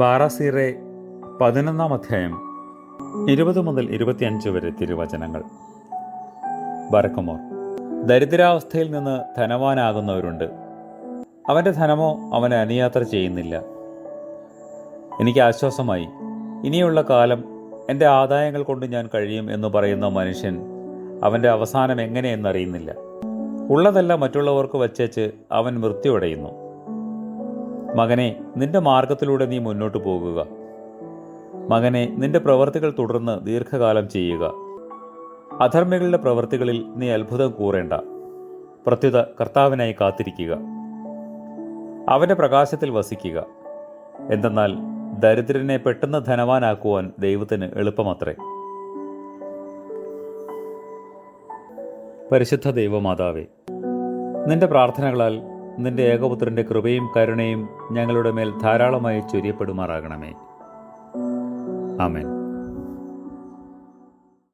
ബാറാസീറെ 11 അധ്യായം 20 മുതൽ 25 വരെ തിരുവചനങ്ങൾ. ബറക്കുമോർ. ദരിദ്രാവസ്ഥയിൽ നിന്ന് ധനവാനാകുന്നവരുണ്ട്. അവൻ്റെ ധനമോ അവനെ അനുയാത്ര ചെയ്യുന്നില്ല. എനിക്ക് ആശ്വാസമായി, ഇനിയുള്ള കാലം എൻ്റെ ആദായങ്ങൾ കൊണ്ട് ഞാൻ കഴിയും എന്ന് പറയുന്ന മനുഷ്യൻ അവൻ്റെ അവസാനം എങ്ങനെയെന്നറിയുന്നില്ല. ഉള്ളതെല്ലാം മറ്റുള്ളവർക്ക് വച്ചേച്ച് അവൻ മൃത്യുവടയുന്നു. മകനെ, നിന്റെ മാർഗത്തിലൂടെ നീ മുന്നോട്ട് പോകുക. മകനെ, നിന്റെ പ്രവൃത്തികൾ തുടർന്ന് ദീർഘകാലം ചെയ്യുക. അധർമ്മികളുടെ പ്രവൃത്തികളിൽ നീ അത്ഭുതം കൂറേണ്ട. പ്രത്യുത കർത്താവിനായി കാത്തിരിക്കുക. അവൻ്റെ പ്രകാശത്തിൽ വസിക്കുക. എന്തെന്നാൽ ദരിദ്രനെ പെട്ടെന്ന് ധനവാനാക്കുവാൻ ദൈവത്തിന് എളുപ്പമത്രേ. പരിശുദ്ധ ദൈവമാതാവേ, നിന്റെ പ്രാർത്ഥനകളാൽ നിന്റെ ഏകപുത്രൻ്റെ കൃപയും കരുണയും ഞങ്ങളുടെ മേൽ ധാരാളമായി ചൊരിയപ്പെടുമാറാകണമേ. ആമേൻ.